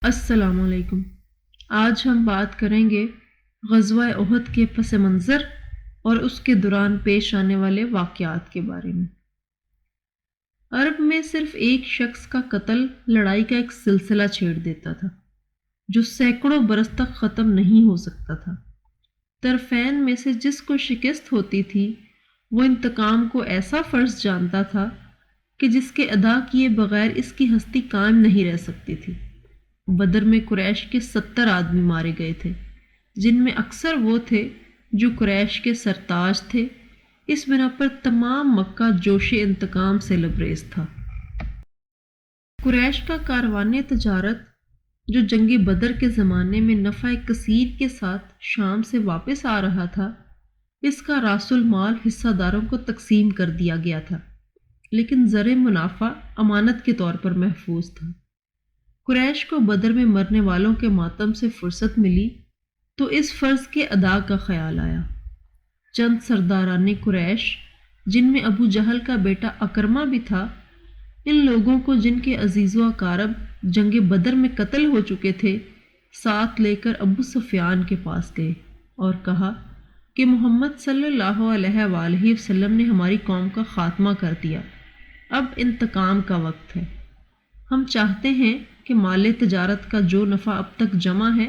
السلام علیکم۔ آج ہم بات کریں گے غزوہ احد کے پس منظر اور اس کے دوران پیش آنے والے واقعات کے بارے میں۔ عرب میں صرف ایک شخص کا قتل لڑائی کا ایک سلسلہ چھیڑ دیتا تھا جو سینکڑوں برس تک ختم نہیں ہو سکتا تھا۔ طرفین میں سے جس کو شکست ہوتی تھی وہ انتقام کو ایسا فرض جانتا تھا کہ جس کے ادا کیے بغیر اس کی ہستی قائم نہیں رہ سکتی تھی۔ بدر میں قریش کے 70 آدمی مارے گئے تھے، جن میں اکثر وہ تھے جو قریش کے سرتاج تھے۔ اس بنا پر تمام مکہ جوش انتقام سے لبریز تھا۔ قریش کا کاروان تجارت جو جنگ بدر کے زمانے میں نفع کثیر کے ساتھ شام سے واپس آ رہا تھا، اس کا راس المال حصہ داروں کو تقسیم کر دیا گیا تھا، لیکن زر منافع امانت کے طور پر محفوظ تھا۔ قریش کو بدر میں مرنے والوں کے ماتم سے فرصت ملی تو اس فرض کے ادا کا خیال آیا۔ چند سرداران قریش، جن میں ابو جہل کا بیٹا اکرمہ بھی تھا، ان لوگوں کو جن کے عزیز و اقارب جنگ بدر میں قتل ہو چکے تھے ساتھ لے کر ابو سفیان کے پاس گئے اور کہا کہ محمد صلی اللہ علیہ وآلہ وسلم نے ہماری قوم کا خاتمہ کر دیا، اب انتقام کا وقت ہے۔ ہم چاہتے ہیں کہ مال تجارت کا جو نفع اب تک جمع ہے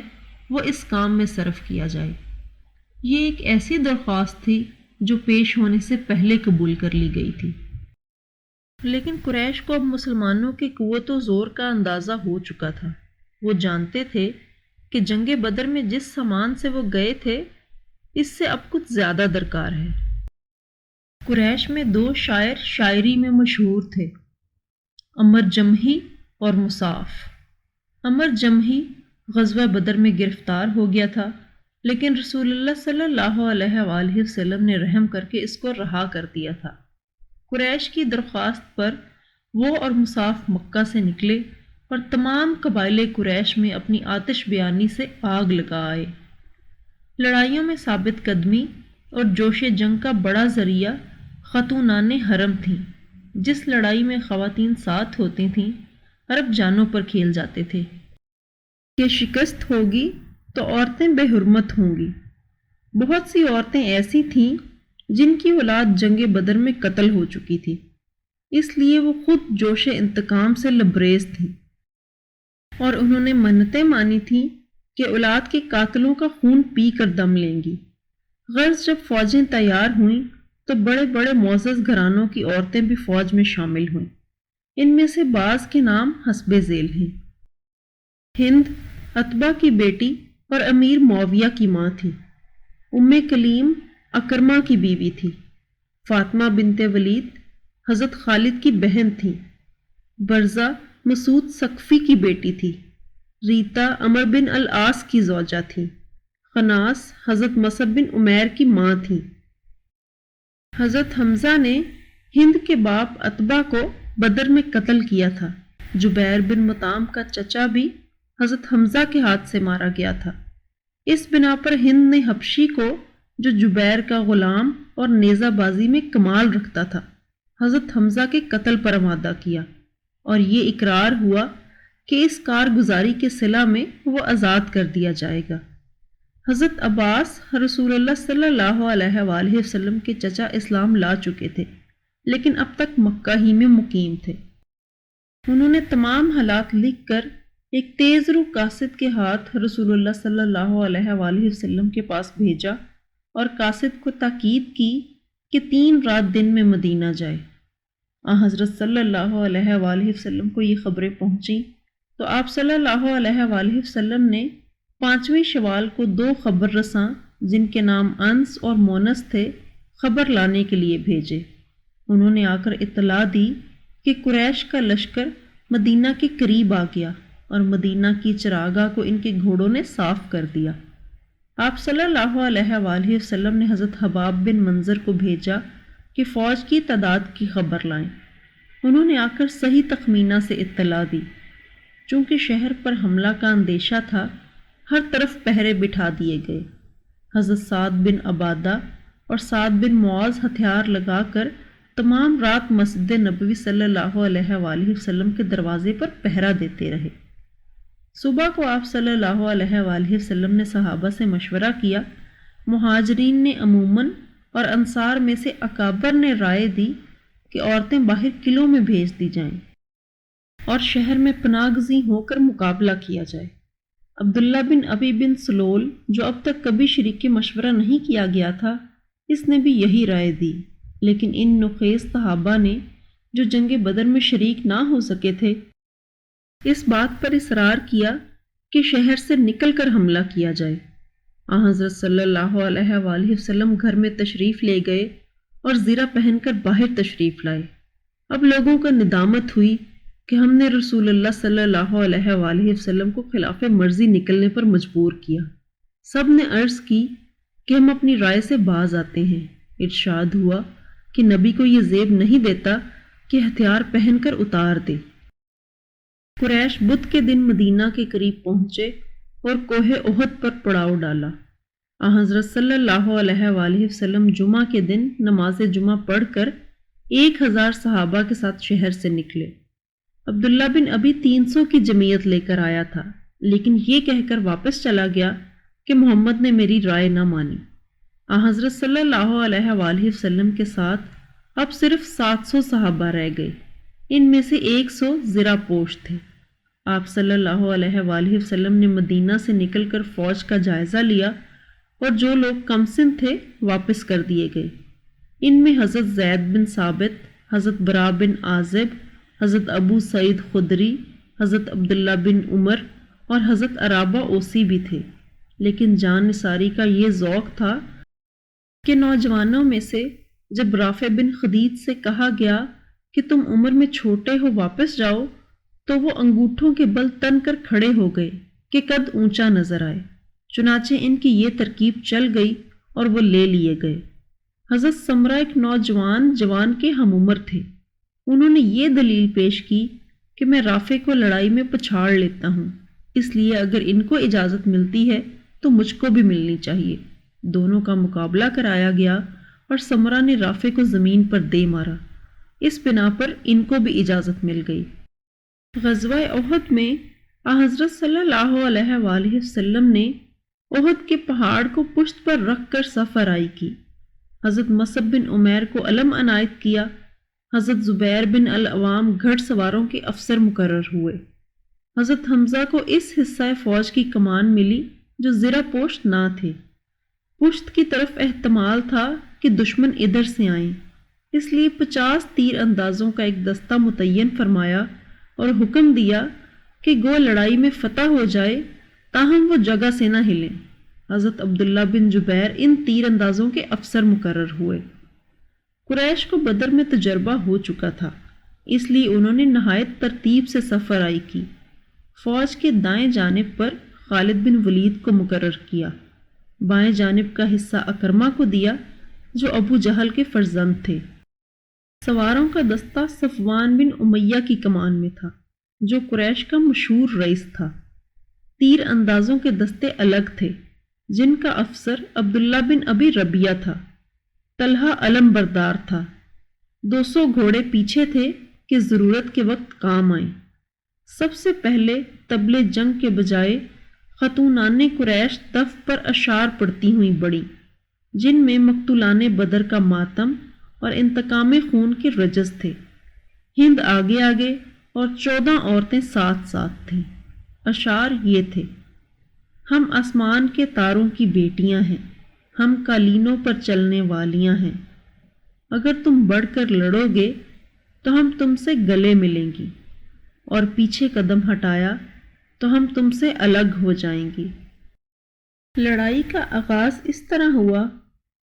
وہ اس کام میں صرف کیا جائے۔ یہ ایک ایسی درخواست تھی جو پیش ہونے سے پہلے قبول کر لی گئی تھی، لیکن قریش کو اب مسلمانوں کی قوت و زور کا اندازہ ہو چکا تھا۔ وہ جانتے تھے کہ جنگ بدر میں جس سامان سے وہ گئے تھے اس سے اب کچھ زیادہ درکار ہے۔ قریش میں 2 شاعر شاعری میں مشہور تھے، عمر جمحی اور مصعف۔ عمر جمحی غزوہ بدر میں گرفتار ہو گیا تھا، لیکن رسول اللہ صلی اللہ علیہ وآلہ وسلم نے رحم کر کے اس کو رہا کر دیا تھا۔ قریش کی درخواست پر وہ اور مصعف مکہ سے نکلے اور تمام قبائل قریش میں اپنی آتش بیانی سے آگ لگا آئے۔ لڑائیوں میں ثابت قدمی اور جوش جنگ کا بڑا ذریعہ خاتونان حرم تھیں۔ جس لڑائی میں خواتین ساتھ ہوتی تھیں، عرب جانوں پر کھیل جاتے تھے کہ شکست ہوگی تو عورتیں بے حرمت ہوں گی۔ بہت سی عورتیں ایسی تھیں جن کی اولاد جنگ بدر میں قتل ہو چکی تھی، اس لیے وہ خود جوش انتقام سے لبریز تھیں اور انہوں نے منتیں مانی تھیں کہ اولاد کے قاتلوں کا خون پی کر دم لیں گی۔ غرض جب فوجیں تیار ہوئیں تو بڑے بڑے معزز گھرانوں کی عورتیں بھی فوج میں شامل ہوئیں۔ ان میں سے بعض کے نام حسب ذیل ہیں۔ ہند عتبہ کی بیٹی اور امیر معاویہ کی ماں تھی۔ ام کلیم اکرمہ کی بیوی تھی۔ فاطمہ بنت ولید حضرت خالد کی بہن تھی۔ برزہ مسعود ثقفی کی بیٹی تھی۔ ریتا عمر بن العاص کی زوجہ تھی۔ خناس حضرت مصعب بن عمیر کی ماں تھی۔ حضرت حمزہ نے ہند کے باپ عتبہ کو بدر میں قتل کیا تھا۔ جبیر بن مطعم کا چچا بھی حضرت حمزہ کے ہاتھ سے مارا گیا تھا۔ اس بنا پر ہند نے حبشی کو، جو جبیر کا غلام اور نیزہ بازی میں کمال رکھتا تھا، حضرت حمزہ کے قتل پر آمادہ کیا اور یہ اقرار ہوا کہ اس کارگزاری کے صلہ میں وہ آزاد کر دیا جائے گا۔ حضرت عباس رسول اللہ صلی اللہ علیہ وآلہ وسلم کے چچا اسلام لا چکے تھے، لیکن اب تک مکہ ہی میں مقیم تھے۔ انہوں نے تمام حالات لکھ کر ایک تیز رو قاصد کے ہاتھ رسول اللہ صلی اللہ علیہ وآلہ وسلم کے پاس بھیجا اور قاصد کو تاکید کی کہ 3 رات دن میں مدینہ جائے۔ حضرت صلی اللہ علیہ وآلہ وسلم کو یہ خبریں پہنچیں تو آپ صلی اللہ علیہ وآلہ وسلم نے 5ویں شوال کو 2 خبر رساں جن کے نام انس اور مونس تھے خبر لانے کے لیے بھیجے۔ انہوں نے آ کر اطلاع دی کہ قریش کا لشکر مدینہ کے قریب آ گیا اور مدینہ کی چراگاہ کو ان کے گھوڑوں نے صاف کر دیا۔ آپ صلی اللہ علیہ وآلہ وسلم نے حضرت حباب بن منظر کو بھیجا کہ فوج کی تعداد کی خبر لائیں۔ انہوں نے آ کر صحیح تخمینہ سے اطلاع دی۔ چونکہ شہر پر حملہ کا اندیشہ تھا، ہر طرف پہرے بٹھا دیے گئے۔ حضرت سعد بن عبادہ اور سعد بن معاذ ہتھیار لگا کر تمام رات مسجد نبوی صلی اللہ علیہ وآلہ وسلم کے دروازے پر پہرا دیتے رہے۔ صبح کو آپ صلی اللہ علیہ وآلہ وسلم نے صحابہ سے مشورہ کیا۔ مہاجرین نے عموماً اور انصار میں سے اکابر نے رائے دی کہ عورتیں باہر قلعوں میں بھیج دی جائیں اور شہر میں پناہ گزین ہو کر مقابلہ کیا جائے۔ عبداللہ بن ابی بن سلول، جو اب تک کبھی شریک مشورہ نہیں کیا گیا تھا، اس نے بھی یہی رائے دی، لیکن ان نخیس صحابہ نے جو جنگ بدر میں شریک نہ ہو سکے تھے، اس بات پر اصرار کیا کہ شہر سے نکل کر حملہ کیا جائے۔ حضرت صلی اللہ علیہ وآلہ وسلم گھر میں تشریف لے گئے اور زرہ پہن کر باہر تشریف لائے۔ اب لوگوں کو ندامت ہوئی کہ ہم نے رسول اللہ صلی اللہ علیہ وآلہ وسلم کو خلاف مرضی نکلنے پر مجبور کیا۔ سب نے عرض کی کہ ہم اپنی رائے سے باز آتے ہیں۔ ارشاد ہوا کہ نبی کو یہ زیب نہیں دیتا کہ ہتھیار پہن کر اتار دے۔ قریش بدھ کے دن مدینہ کے قریب پہنچے اور کوہ احد پر پڑاؤ ڈالا۔ حضرت صلی اللہ علیہ وآلہ وسلم جمعہ کے دن نماز جمعہ پڑھ کر 1000 صحابہ کے ساتھ شہر سے نکلے۔ عبداللہ بن ابی 300 کی جمعیت لے کر آیا تھا، لیکن یہ کہہ کر واپس چلا گیا کہ محمد نے میری رائے نہ مانی۔ حضرت صلی اللہ علیہ وآلہ وسلم کے ساتھ اب صرف 700 صحابہ رہ گئے، ان میں سے 100 زرہ پوش تھے۔ آپ صلی اللہ علیہ وآلہ وسلم نے مدینہ سے نکل کر فوج کا جائزہ لیا اور جو لوگ کم سن تھے واپس کر دیے گئے۔ ان میں حضرت زید بن ثابت، حضرت برا بن عازب، حضرت ابو سعید خدری، حضرت عبداللہ بن عمر اور حضرت عرابہ اوسی بھی تھے، لیکن جان نثاری کا یہ ذوق تھا کہ نوجوانوں میں سے جب رافع بن خدیج سے کہا گیا کہ تم عمر میں چھوٹے ہو، واپس جاؤ، تو وہ انگوٹھوں کے بل تن کر کھڑے ہو گئے کہ قد اونچا نظر آئے۔ چنانچہ ان کی یہ ترکیب چل گئی اور وہ لے لیے گئے۔ حضرت سمرہ ایک نوجوان جوان کے ہم عمر تھے۔ انہوں نے یہ دلیل پیش کی کہ میں رافع کو لڑائی میں پچھاڑ لیتا ہوں، اس لیے اگر ان کو اجازت ملتی ہے تو مجھ کو بھی ملنی چاہیے۔ دونوں کا مقابلہ کرایا گیا اور سمرہ نے رافع کو زمین پر دے مارا۔ اس بنا پر ان کو بھی اجازت مل گئی۔ غزوہ احد میں حضرت صلی اللہ علیہ وآلہ وسلم نے احد کے پہاڑ کو پشت پر رکھ کر صف آرائی کی۔ حضرت مصعب بن عمیر کو علم عنایت کیا۔ حضرت زبیر بن العوام گھڑ سواروں کے افسر مقرر ہوئے۔ حضرت حمزہ کو اس حصہ فوج کی کمان ملی جو زرہ پوش نہ تھے۔ پشت کی طرف احتمال تھا کہ دشمن ادھر سے آئیں، اس لیے 50 تیر اندازوں کا ایک دستہ متعین فرمایا اور حکم دیا کہ گو لڑائی میں فتح ہو جائے تاہم وہ جگہ سے نہ ہلیں۔ حضرت عبداللہ بن جبیر ان تیر اندازوں کے افسر مقرر ہوئے۔ قریش کو بدر میں تجربہ ہو چکا تھا، اس لیے انہوں نے نہایت ترتیب سے صف آرائی کی۔ فوج کے دائیں جانب پر خالد بن ولید کو مقرر کیا، بائیں جانب کا حصہ اکرمہ کو دیا جو ابو جہل کے فرزند تھے۔ سواروں کا دستہ صفوان بن امیہ کی کمان میں تھا جو قریش کا مشہور رئیس تھا۔ تیر اندازوں کے دستے الگ تھے جن کا افسر عبداللہ بن ابی ربیہ تھا۔ طلحہ علم بردار تھا۔ 200 گھوڑے پیچھے تھے کہ ضرورت کے وقت کام آئیں۔ سب سے پہلے طبلِ جنگ کے بجائے خاتونان قریش دف پر اشعار پڑتی ہوئیں بڑی، جن میں مقتولان بدر کا ماتم اور انتقام خون کے رجز تھے۔ ہند آگے آگے اور 14 عورتیں ساتھ ساتھ تھیں۔ اشعار یہ تھے: ہم آسمان کے تاروں کی بیٹیاں ہیں، ہم قالینوں پر چلنے والیاں ہیں، اگر تم بڑھ کر لڑو گے تو ہم تم سے گلے ملیں گی، اور پیچھے قدم ہٹایا تو ہم تم سے الگ ہو جائیں گی۔ لڑائی کا آغاز اس طرح ہوا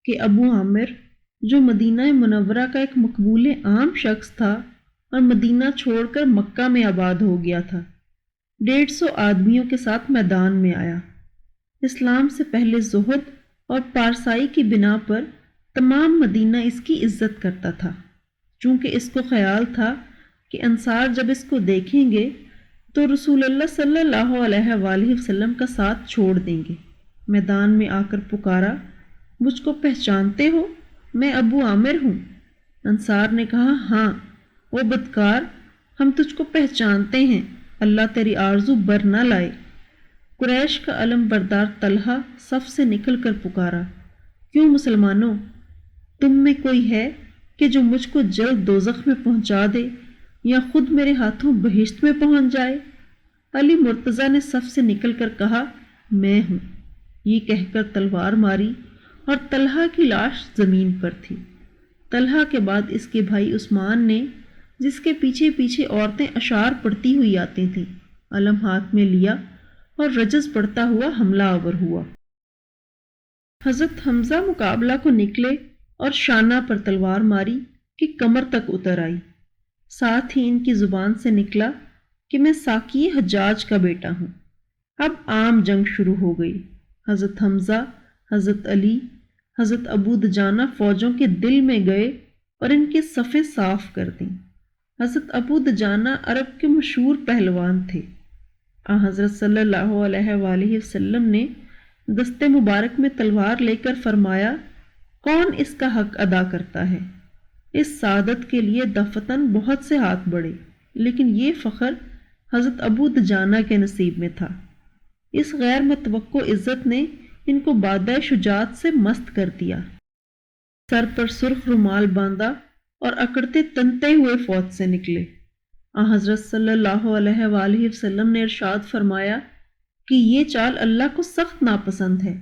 کہ ابو عامر جو مدینہ منورہ کا ایک مقبول عام شخص تھا اور مدینہ چھوڑ کر مکہ میں آباد ہو گیا تھا، 150 آدمیوں کے ساتھ میدان میں آیا۔ اسلام سے پہلے زہد اور پارسائی کی بنا پر تمام مدینہ اس کی عزت کرتا تھا، چونکہ اس کو خیال تھا کہ انصار جب اس کو دیکھیں گے تو رسول اللہ صلی اللہ علیہ وآلہ وسلم کا ساتھ چھوڑ دیں گے۔ میدان میں آ کر پکارا: مجھ کو پہچانتے ہو؟ میں ابو عامر ہوں۔ انصار نے کہا: ہاں، او بدکار، ہم تجھ کو پہچانتے ہیں، اللہ تیری آرزو بر نہ لائے۔ قریش کا علم بردار طلحہ صف سے نکل کر پکارا، کیوں مسلمانوں، تم میں کوئی ہے کہ جو مجھ کو جلد دوزخ میں پہنچا دے یا خود میرے ہاتھوں بہشت میں پہنچ جائے؟ علی مرتضیٰ نے صف سے نکل کر کہا، میں ہوں۔ یہ کہہ کر تلوار ماری اور طلحہ کی لاش زمین پر تھی۔ طلحہ کے بعد اس کے بھائی عثمان نے، جس کے پیچھے پیچھے عورتیں اشعار پڑھتی ہوئی آتی تھیں، علم ہاتھ میں لیا اور رجز پڑھتا ہوا حملہ آور ہوا۔ حضرت حمزہ مقابلہ کو نکلے اور شانہ پر تلوار ماری کہ کمر تک اتر آئی۔ ساتھ ہی ان کی زبان سے نکلا کہ میں ساقی حجاج کا بیٹا ہوں۔ اب عام جنگ شروع ہو گئی۔ حضرت حمزہ، حضرت علی، حضرت ابو دجانہ فوجوں کے دل میں گئے اور ان کے صفیں صاف کر دیں۔ حضرت ابو دجانہ عرب کے مشہور پہلوان تھے۔ حضرت صلی اللہ علیہ وآلہ وسلم نے دستے مبارک میں تلوار لے کر فرمایا، کون اس کا حق ادا کرتا ہے؟ اس سعادت کے لیے دفتن بہت سے ہاتھ بڑھے، لیکن یہ فخر حضرت ابو دجانہ کے نصیب میں تھا۔ اس غیر متوقع عزت نے ان کو بادہ شجاعت سے مست کر دیا۔ سر پر سرخ رومال باندھا اور اکڑتے تنتے ہوئے فوج سے نکلے۔ حضرت صلی اللہ علیہ وآلہ وسلم نے ارشاد فرمایا کہ یہ چال اللہ کو سخت ناپسند ہے،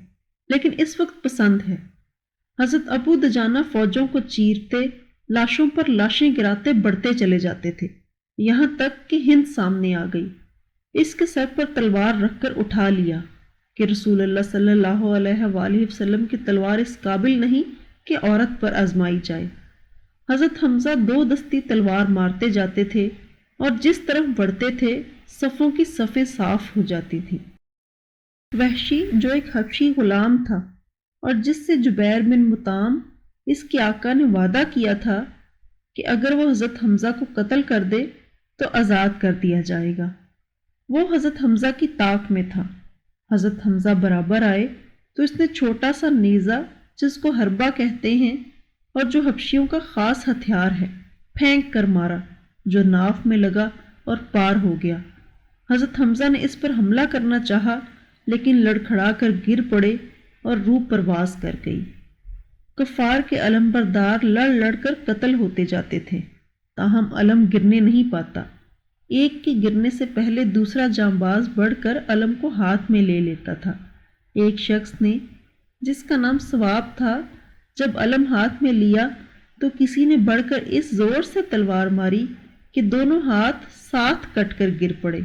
لیکن اس وقت پسند ہے۔ حضرت ابو دجانہ فوجوں کو چیرتے، لاشوں پر لاشیں گراتے بڑھتے چلے جاتے تھے، یہاں تک کہ ہند سامنے آ گئی۔ اس کے سر پر تلوار رکھ کر اٹھا لیا کہ رسول اللہ صلی اللہ علیہ وآلہ وسلم کی تلوار اس قابل نہیں کہ عورت پر آزمائی جائے۔ حضرت حمزہ دو دستی تلوار مارتے جاتے تھے اور جس طرف بڑھتے تھے صفوں کی صفیں صاف ہو جاتی تھیں۔ وحشی جو ایک حبشی غلام تھا اور جس سے جبیر بن مطعم اس کے آقا نے وعدہ کیا تھا کہ اگر وہ حضرت حمزہ کو قتل کر دے تو آزاد کر دیا جائے گا، وہ حضرت حمزہ کی طاق میں تھا۔ حضرت حمزہ برابر آئے تو اس نے چھوٹا سا نیزہ، جس کو حربہ کہتے ہیں اور جو حبشیوں کا خاص ہتھیار ہے، پھینک کر مارا، جو ناف میں لگا اور پار ہو گیا۔ حضرت حمزہ نے اس پر حملہ کرنا چاہا، لیکن لڑکھڑا کر گر پڑے اور روح پرواز کر گئی۔ کفار کے علم بردار لڑ لڑ کر قتل ہوتے جاتے تھے، تاہم علم گرنے نہیں پاتا۔ ایک کے گرنے سے پہلے دوسرا جانباز بڑھ کر علم کو ہاتھ میں لے لیتا تھا۔ ایک شخص نے، جس کا نام ثواب تھا، جب علم ہاتھ میں لیا تو کسی نے بڑھ کر اس زور سے تلوار ماری کہ دونوں ہاتھ ساتھ کٹ کر گر پڑے،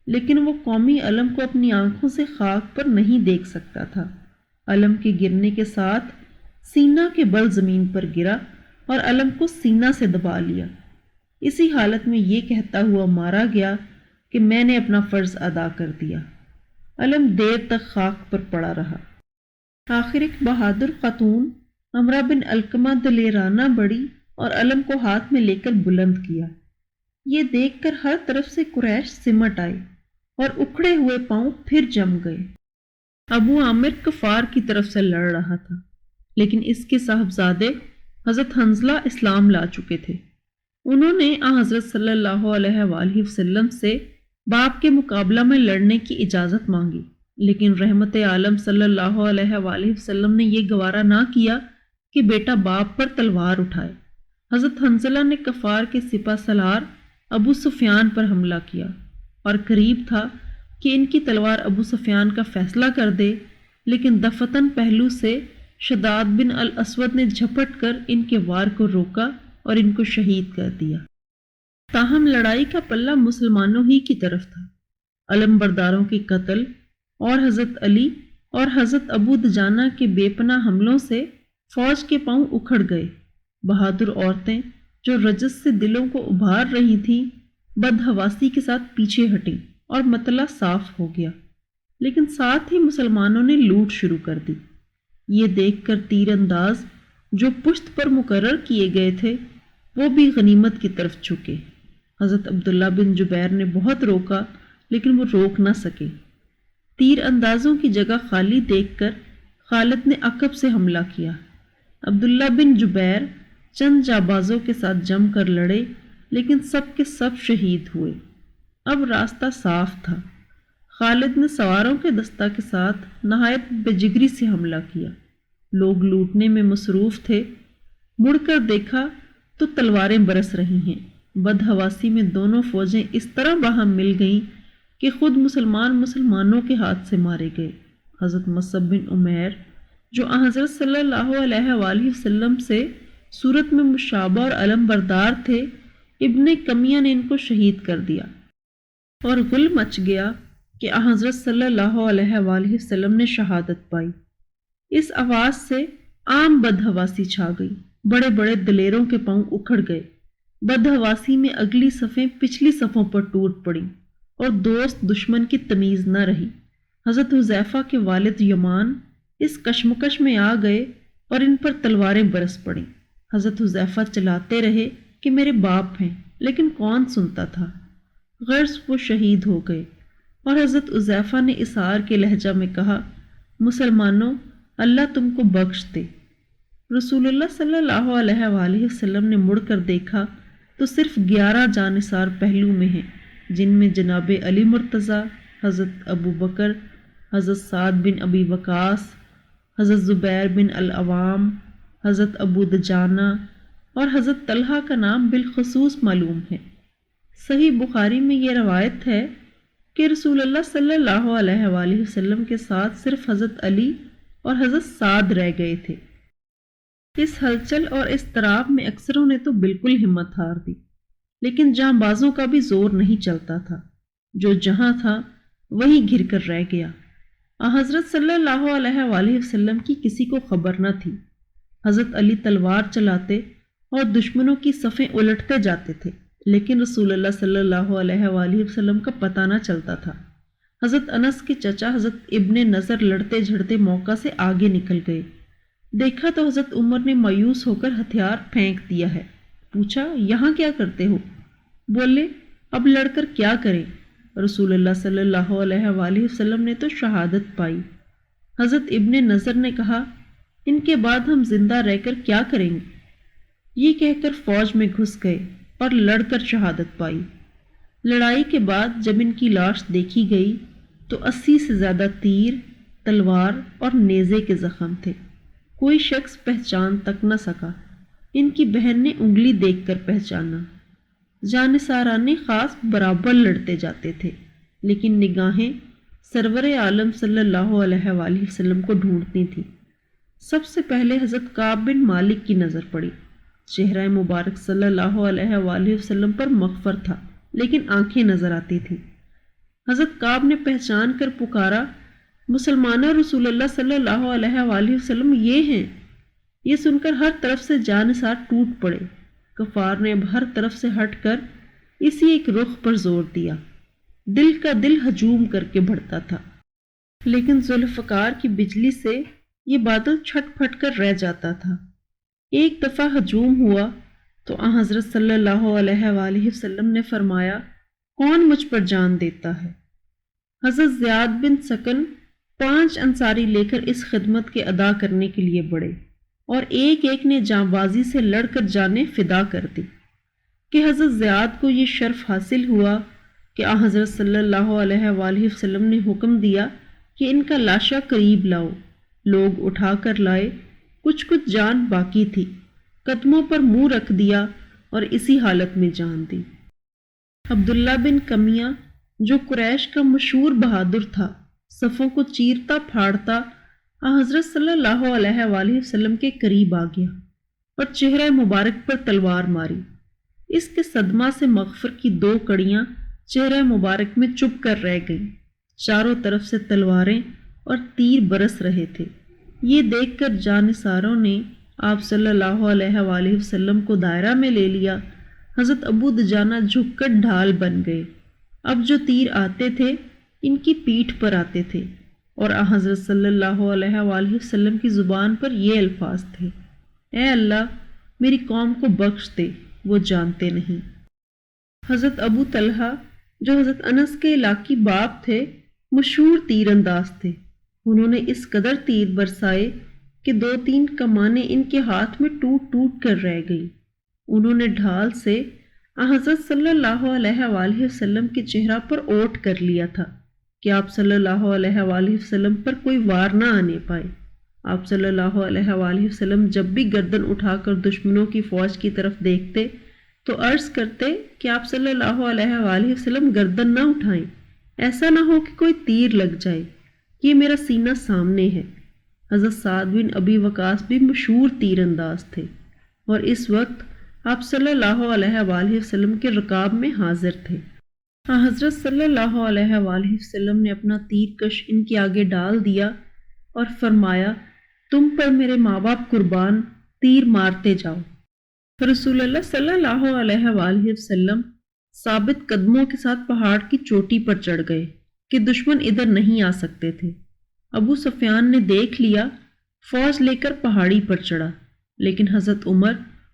لیکن وہ قومی علم کو اپنی آنکھوں سے خاک پر نہیں دیکھ سکتا تھا۔ علم کے گرنے کے ساتھ سینہ کے بل زمین پر گرا اور علم کو سینہ سے دبا لیا۔ اسی حالت میں یہ کہتا ہوا مارا گیا کہ میں نے اپنا فرض ادا کر دیا۔ علم دیر تک خاک پر پڑا رہا۔ آخر ایک بہادر خاتون امرہ بن علقمہ دلیرانہ بڑی اور علم کو ہاتھ میں لے کر بلند کیا۔ یہ دیکھ کر ہر طرف سے قریش سمٹ آئے اور اکھڑے ہوئے پاؤں پھر جم گئے۔ ابو عامر کفار کی طرف سے لڑ رہا تھا، لیکن اس کے صاحبزادے حضرت حنظلہ اسلام لا چکے تھے۔ انہوں نے حضرت صلی اللہ علیہ وآلہ وسلم سے باپ کے مقابلہ میں لڑنے کی اجازت مانگی، لیکن رحمت عالم صلی اللہ علیہ وآلہ وسلم نے یہ گوارا نہ کیا کہ بیٹا باپ پر تلوار اٹھائے۔ حضرت حنظلہ نے کفار کے سپہ سالار ابو سفیان پر حملہ کیا اور قریب تھا کہ ان کی تلوار ابو سفیان کا فیصلہ کر دے، لیکن دفتن پہلو سے شداد بن الاسود نے جھپٹ کر ان کے وار کو روکا اور ان کو شہید کر دیا۔ تاہم لڑائی کا پلہ مسلمانوں ہی کی طرف تھا۔ علم برداروں کے قتل اور حضرت علی اور حضرت ابو دجانہ کے بے پناہ حملوں سے فوج کے پاؤں اکھڑ گئے۔ بہادر عورتیں جو رجس سے دلوں کو ابھار رہی تھیں، بدحواسی کے ساتھ پیچھے ہٹیں اور مطلع صاف ہو گیا، لیکن ساتھ ہی مسلمانوں نے لوٹ شروع کر دی۔ یہ دیکھ کر تیر انداز جو پشت پر مقرر کیے گئے تھے، وہ بھی غنیمت کی طرف جھکے۔ حضرت عبداللہ بن جبیر نے بہت روکا، لیکن وہ روک نہ سکے۔ تیر اندازوں کی جگہ خالی دیکھ کر خالد نے عقب سے حملہ کیا۔ عبداللہ بن جبیر چند جابازوں کے ساتھ جم کر لڑے، لیکن سب کے سب شہید ہوئے۔ اب راستہ صاف تھا۔ خالد نے سواروں کے دستہ کے ساتھ نہایت بے جگری سے حملہ کیا۔ لوگ لوٹنے میں مصروف تھے۔ مڑ کر دیکھا تو تلواریں برس رہی ہیں۔ بدحواسی میں دونوں فوجیں اس طرح باہم مل گئیں کہ خود مسلمانوں کے ہاتھ سے مارے گئے۔ حضرت مصعب بن عمیر جو حضرت صلی اللہ علیہ وآلہ وسلم سے صورت میں مشابہ اور علم بردار تھے، ابن کمیہ نے ان کو شہید کر دیا، اور غل مچ گیا کہ حضرت صلی اللہ علیہ وآلہ وسلم نے شہادت پائی۔ اس آواز سے عام بدحواسی چھا گئی۔ بڑے بڑے دلیروں کے پاؤں اکھڑ گئے۔ بدحواسی میں اگلی صفیں پچھلی صفوں پر ٹوٹ پڑیں اور دوست دشمن کی تمیز نہ رہی۔ حضرت حذیفہ کے والد یمان اس کشمکش میں آ گئے اور ان پر تلواریں برس پڑیں۔ حضرت حذیفہ چلاتے رہے کہ میرے باپ ہیں، لیکن کون سنتا تھا؟ غرض وہ شہید ہو گئے، اور حضرت حذیفہ نے اسار کے لہجہ میں کہا، مسلمانوں، اللہ تم کو بخش دے۔ رسول اللہ صلی اللہ علیہ وآلہ وسلم نے مڑ کر دیکھا تو صرف 11 جانثار پہلو میں ہیں، جن میں جناب علی مرتضیٰ، حضرت ابو بکر، حضرت سعد بن ابی وقاص، حضرت زبیر بن العوام، حضرت ابو دجانہ اور حضرت طلحہ کا نام بالخصوص معلوم ہے۔ صحیح بخاری میں یہ روایت ہے کہ رسول اللہ صلی اللہ علیہ وآلہ وسلم کے ساتھ صرف حضرت علی اور حضرت سعد رہ گئے تھے۔ اس ہلچل اور اضطراب میں اکثروں نے تو بالکل ہمت ہار دی، لیکن جہاں بازوں کا بھی زور نہیں چلتا تھا۔ جو جہاں تھا وہیں گھر کر رہ گیا۔ حضرت صلی اللہ علیہ وآلہ وسلم کی کسی کو خبر نہ تھی۔ حضرت علی تلوار چلاتے اور دشمنوں کی صفیں الٹتے جاتے تھے، لیکن رسول اللہ صلی اللہ علیہ وآلہ وسلم کا پتہ نہ چلتا تھا۔ حضرت انس کے چچا حضرت ابن نضر لڑتے جھڑتے موقع سے آگے نکل گئے۔ دیکھا تو حضرت عمر نے مایوس ہو کر ہتھیار پھینک دیا ہے۔ پوچھا، یہاں کیا کرتے ہو؟ بولے، اب لڑ کر کیا کریں؟ رسول اللہ صلی اللہ علیہ وآلہ وسلم نے تو شہادت پائی۔ حضرت ابن نضر نے کہا، ان کے بعد ہم زندہ رہ کر کیا کریں گے؟ یہ کہہ کر فوج میں گھس گئے اور لڑ کر شہادت پائی۔ لڑائی کے بعد جب ان کی لاش دیکھی گئی تو 80 سے زیادہ تیر، تلوار اور نیزے کے زخم تھے۔ کوئی شخص پہچان تک نہ سکا۔ ان کی بہن نے انگلی دیکھ کر پہچانا۔ جانثاران خاص برابر لڑتے جاتے تھے، لیکن نگاہیں سرور عالم صلی اللہ علیہ وآلہ وسلم کو ڈھونڈتی تھیں۔ سب سے پہلے حضرت کعب بن مالک کی نظر پڑی۔ چہرہ مبارک صلی اللہ علیہ وآلہ وسلم پر مغفر تھا، لیکن آنکھیں نظر آتی تھیں۔ حضرت کعب نے پہچان کر پکارا، مسلمانہ رسول اللہ صلی اللہ علیہ وآلہ وسلم یہ ہیں۔ یہ سن کر ہر طرف سے جانثار ٹوٹ پڑے۔ کفار نے اب ہر طرف سے ہٹ کر اسی ایک رخ پر زور دیا۔ دل کا دل ہجوم کر کے بڑھتا تھا، لیکن ذوالفقار کی بجلی سے یہ بادل چھٹ پھٹ کر رہ جاتا تھا۔ ایک دفعہ ہجوم ہوا تو حضرت صلی اللہ علیہ وآلہ وسلم نے فرمایا، کون مجھ پر جان دیتا ہے؟ حضرت زیاد بن سکن 5 انصاری لے کر اس خدمت کے ادا کرنے کے لیے بڑھے، اور ایک ایک نے جانبازی سے لڑ کر جانیں فدا کر دی کہ حضرت زیاد کو یہ شرف حاصل ہوا کہ حضرت صلی اللہ علیہ وآلہ وسلم نے حکم دیا کہ ان کا لاشا قریب لاؤ۔ لوگ اٹھا کر لائے، کچھ جان باقی تھی، قدموں پر منہ رکھ دیا اور اسی حالت میں جان دی۔ عبداللہ بن کمیہ جو قریش کا مشہور بہادر تھا، صفوں کو چیرتا پھاڑتا حضرت صلی اللہ علیہ وآلہ وسلم کے قریب آ گیا اور چہرہ مبارک پر تلوار ماری۔ اس کے صدمہ سے مغفر کی 2 کڑیاں چہرہ مبارک میں چپ کر رہ گئیں۔ چاروں طرف سے تلواریں اور تیر برس رہے تھے۔ یہ دیکھ کر جانثاروں نے آپ صلی اللہ علیہ وآلہ وسلم کو دائرہ میں لے لیا۔ حضرت ابو دجانہ جھک کر ڈھال بن گئے۔ اب جو تیر آتے تھے ان کی پیٹھ پر آتے تھے، اور حضرت صلی اللہ علیہ وآلہ وسلم کی زبان پر یہ الفاظ تھے، اے اللہ میری قوم کو بخش دے، وہ جانتے نہیں۔ حضرت ابو طلحہ جو حضرت انس کے علاقی باپ تھے، مشہور تیر انداز تھے۔ انہوں نے اس قدر تیر برسائے کہ 2-3 کمانیں ان کے ہاتھ میں ٹوٹ ٹوٹ کر رہ گئی۔ انہوں نے ڈھال سے حضرت صلی اللہ علیہ وآلہ وسلم کے چہرہ پر اوٹ کر لیا تھا کہ آپ صلی اللہ علیہ وآلہ وسلم پر کوئی وار نہ آنے پائے۔ آپ صلی اللہ علیہ وآلہ وسلم جب بھی گردن اٹھا کر دشمنوں کی فوج کی طرف دیکھتے تو عرض کرتے کہ آپ صلی اللہ علیہ وآلہ وسلم گردن نہ اٹھائیں، ایسا نہ ہو کہ کوئی تیر لگ جائے، یہ میرا سینہ سامنے ہے۔ حضرت سعد بن ابی وقاص بھی مشہور تیر انداز تھے اور اس وقت آپ صلی اللہ علیہ وآلہ وسلم کے رکاب میں حاضر تھے۔ حضرت صلی اللہ علیہ وآلہ وسلم نے اپنا تیر کش ان کے آگے ڈال دیا اور فرمایا، تم پر میرے ماں باپ قربان، تیر مارتے جاؤ۔ رسول اللہ صلی اللہ علیہ وآلہ وسلم ثابت قدموں کے ساتھ پہاڑ کی چوٹی پر چڑھ گئے کہ دشمن ادھر نہیں آ سکتے تھے۔ ابو سفیان نے دیکھ لیا، فوج لے کر پہاڑی پر چڑھا، لیکن حضرت عمر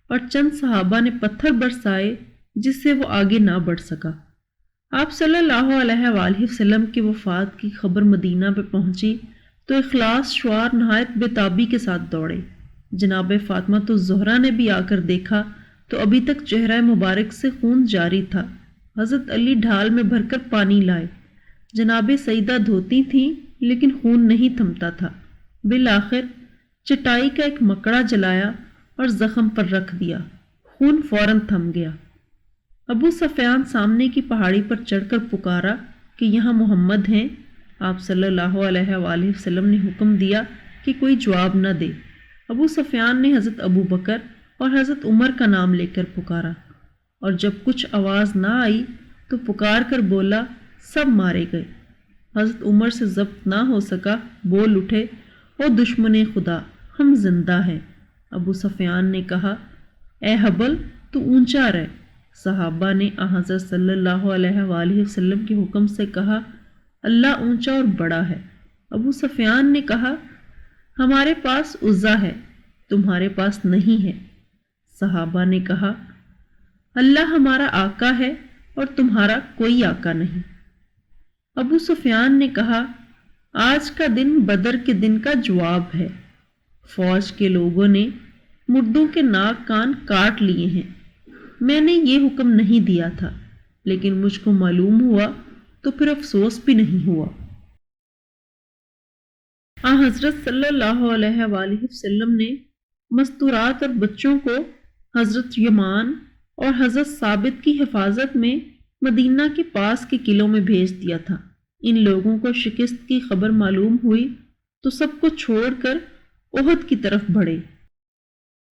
اور چند صحابہ نے پتھر برسائے جس سے وہ آگے نہ بڑھ سکا۔ آپ صلی اللہ علیہ وآلہ وسلم کی وفات کی خبر مدینہ پہ پہنچی تو اخلاص شعار نہایت بےتابی کے ساتھ دوڑے۔ جناب فاطمہ الزہرا نے بھی آ کر دیکھا تو ابھی تک چہرہ مبارک سے خون جاری تھا۔ حضرت علی ڈھال میں بھر کر پانی لائے، جناب سیدہ دھوتی تھیں لیکن خون نہیں تھمتا تھا۔ بالآخر چٹائی کا ایک مکڑا جلایا اور زخم پر رکھ دیا، خون فوراً تھم گیا۔ ابو سفیان سامنے کی پہاڑی پر چڑھ کر پکارا کہ یہاں محمد ہیں۔ آپ صلی اللہ علیہ وآلہ وسلم نے حکم دیا کہ کوئی جواب نہ دے۔ ابو سفیان نے حضرت ابو بکر اور حضرت عمر کا نام لے کر پکارا، اور جب کچھ آواز نہ آئی تو پکار کر بولا، سب مارے گئے۔ حضرت عمر سے ضبط نہ ہو سکا، بول اٹھے، او دشمن خدا، ہم زندہ ہیں۔ ابو سفیان نے کہا، اے حبل تو اونچا رہ۔ صحابہ نے حضرت صلی اللہ علیہ وآلہ وسلم کے حکم سے کہا، اللہ اونچا اور بڑا ہے۔ ابو سفیان نے کہا، ہمارے پاس عزا ہے، تمہارے پاس نہیں ہے۔ صحابہ نے کہا، اللہ ہمارا آقا ہے اور تمہارا کوئی آقا نہیں۔ ابو سفیان نے کہا، آج کا دن بدر کے دن کا جواب ہے۔ فوج کے لوگوں نے مردوں کے ناک کان کاٹ لیے ہیں۔ میں نے یہ حکم نہیں دیا تھا، لیکن مجھ کو معلوم ہوا تو پھر افسوس بھی نہیں ہوا۔ حضرت صلی اللہ علیہ وآلہ وسلم نے مستورات اور بچوں کو حضرت یمان اور حضرت ثابت کی حفاظت میں مدینہ کے پاس کے قلعوں میں بھیج دیا تھا۔ ان لوگوں کو شکست کی خبر معلوم ہوئی تو سب کو چھوڑ کر احد کی طرف بڑھے۔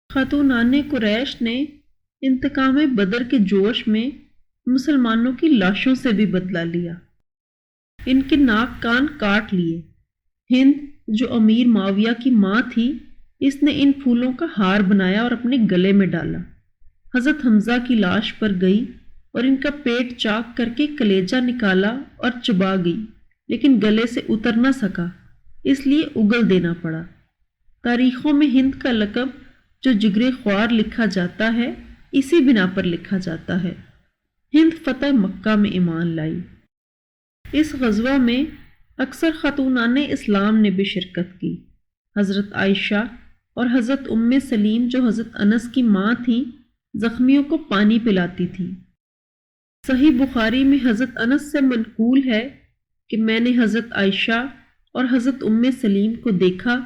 خاتونان قریش نے انتقام بدر کے جوش میں مسلمانوں کی لاشوں سے بھی بدلہ لیا، ان کے ناک کان کاٹ لیے۔ ہند جو امیر معاویہ کی ماں تھی، اس نے ان پھولوں کا ہار بنایا اور اپنے گلے میں ڈالا۔ حضرت حمزہ کی لاش پر گئی اور ان کا پیٹ چاک کر کے کلیجہ نکالا اور چبا گئی، لیکن گلے سے اتر نہ سکا، اس لیے اگل دینا پڑا۔ تاریخوں میں ہند کا لقب جو جگر خوار لکھا جاتا ہے، اسی بنا پر لکھا جاتا ہے۔ ہند فتح مکہ میں ایمان لائی۔ اس غزوہ میں اکثر خاتونان اسلام نے بھی شرکت کی۔ حضرت عائشہ اور حضرت ام سلیم جو حضرت انس کی ماں تھیں، زخمیوں کو پانی پلاتی تھی۔ صحیح بخاری میں حضرت انس سے منقول ہے کہ میں نے حضرت عائشہ اور حضرت ام سلیم کو دیکھا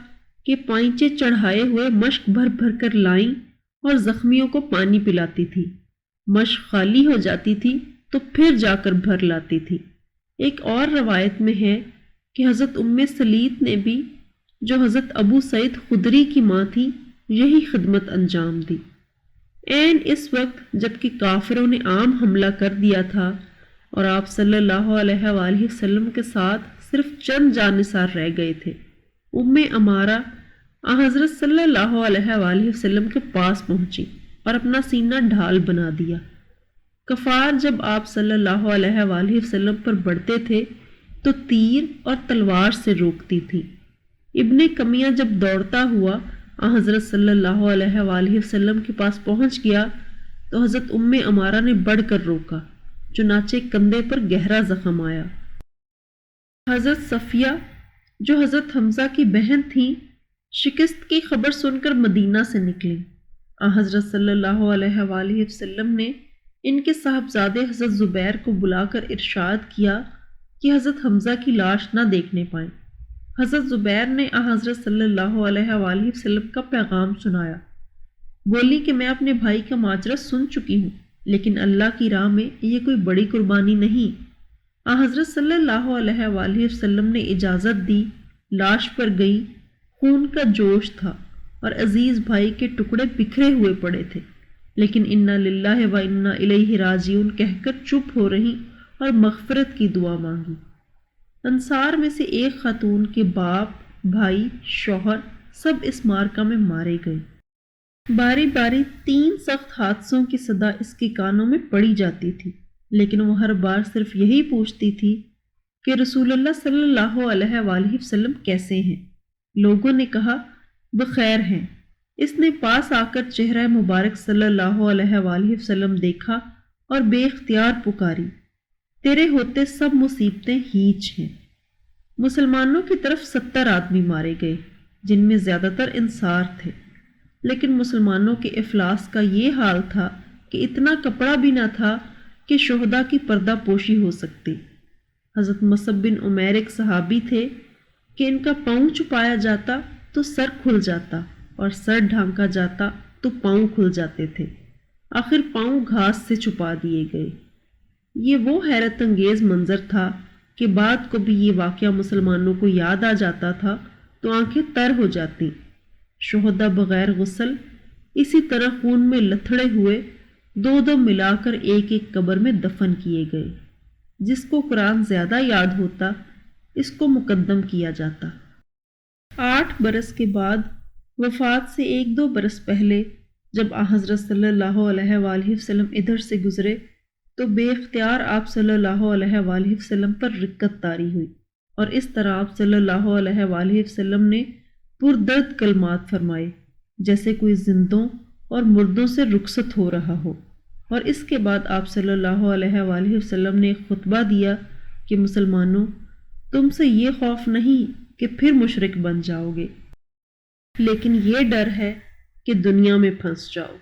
کہ پائنچے چڑھائے ہوئے مشک بھر بھر کر لائیں اور زخمیوں کو پانی پلاتی تھی۔ مشک خالی ہو جاتی تھی تو پھر جا کر بھر لاتی تھی۔ ایک اور روایت میں ہے کہ حضرت ام سلیت نے بھی، جو حضرت ابو سعید خدری کی ماں تھی، یہی خدمت انجام دی۔ عین اس وقت جبکہ کافروں نے عام حملہ کر دیا تھا اور آپ صلی اللہ علیہ وآلہ وسلم کے ساتھ صرف چند جانثار رہ گئے تھے، ام امارہ حضرت صلی اللہ علیہ وآلہ وسلم کے پاس پہنچی اور اپنا سینہ ڈھال بنا دیا۔ کفار جب آپ صلی اللہ علیہ وآلہ وسلم پر بڑھتے تھے تو تیر اور تلوار سے روکتی تھی۔ ابن کمیہ جب دوڑتا ہوا حضرت صلی اللہ علیہ وآلہ وسلم کے پاس پہنچ گیا تو حضرت ام امارہ نے بڑھ کر روکا، چنانچہ کندھے پر گہرا زخم آیا۔ حضرت صفیہ جو حضرت حمزہ کی بہن تھیں، شکست کی خبر سن کر مدینہ سے نکلیں۔ حضرت صلی اللہ علیہ وآلہ وسلم نے ان کے صاحبزادے حضرت زبیر کو بلا کر ارشاد کیا، کہ حضرت حمزہ کی لاش نہ دیکھنے پائیں۔ حضرت زبیر نے حضرت صلی اللہ علیہ وآلہ وسلم کا پیغام سنایا۔ بولی کہ میں اپنے بھائی کا ماجرا سن چکی ہوں، لیکن اللہ کی راہ میں یہ کوئی بڑی قربانی نہیں۔ حضرت صلی اللہ علیہ وآلہ وسلم نے اجازت دی، لاش پر گئی، خون کا جوش تھا اور عزیز بھائی کے ٹکڑے بکھرے ہوئے پڑے تھے، لیکن انا للہ و انا الیہ راجعون کہہ کر چپ ہو رہی اور مغفرت کی دعا مانگی۔ انصار میں سے ایک خاتون کے باپ، بھائی، شوہر سب اس مارکہ میں مارے گئے۔ باری باری 3 سخت حادثوں کی صدا اس کے کانوں میں پڑی جاتی تھی، لیکن وہ ہر بار صرف یہی پوچھتی تھی کہ رسول اللہ صلی اللہ علیہ وآلہ وسلم کیسے ہیں؟ لوگوں نے کہا بخیر ہیں۔ اس نے پاس آ کر چہرہ مبارک صلی اللہ علیہ وآلہ وسلم دیکھا اور بے اختیار پکاری، تیرے ہوتے سب مصیبتیں ہیچ ہیں۔ مسلمانوں کی طرف 70 آدمی مارے گئے، جن میں زیادہ تر انصار تھے، لیکن مسلمانوں کے افلاس کا یہ حال تھا کہ اتنا کپڑا بھی نہ تھا کہ شہداء کی پردہ پوشی ہو سکتی۔ حضرت مصعب بن عمیر ایک صحابی تھے کہ ان کا پاؤں چھپایا جاتا تو سر کھل جاتا اور سر ڈھانکا جاتا تو پاؤں کھل جاتے تھے، آخر پاؤں گھاس سے چھپا دیے گئے۔ یہ وہ حیرت انگیز منظر تھا کہ بعد کو بھی یہ واقعہ مسلمانوں کو یاد آ جاتا تھا تو آنکھیں تر ہو جاتی۔ شہداء بغیر غسل اسی طرح خون میں لتھڑے ہوئے 2 ملا کر ایک قبر میں دفن کیے گئے۔ جس کو قرآن زیادہ یاد ہوتا اس کو مقدم کیا جاتا۔ 8 برس کے بعد وفات سے 1-2 برس پہلے جب حضرت صلی اللہ علیہ وآلہ وسلم ادھر سے گزرے تو بے اختیار آپ صلی اللہ علیہ وآلہ وسلم پر رکت طاری ہوئی، اور اس طرح آپ صلی اللہ علیہ وآلہ وسلم نے پردرد کلمات فرمائے جیسے کوئی زندوں اور مردوں سے رخصت ہو رہا ہو، اور اس کے بعد آپ صلی اللہ علیہ وآلہ وسلم نے ایک خطبہ دیا کہ مسلمانوں، تم سے یہ خوف نہیں کہ پھر مشرک بن جاؤ گے، لیکن یہ ڈر ہے کہ دنیا میں پھنس جاؤ۔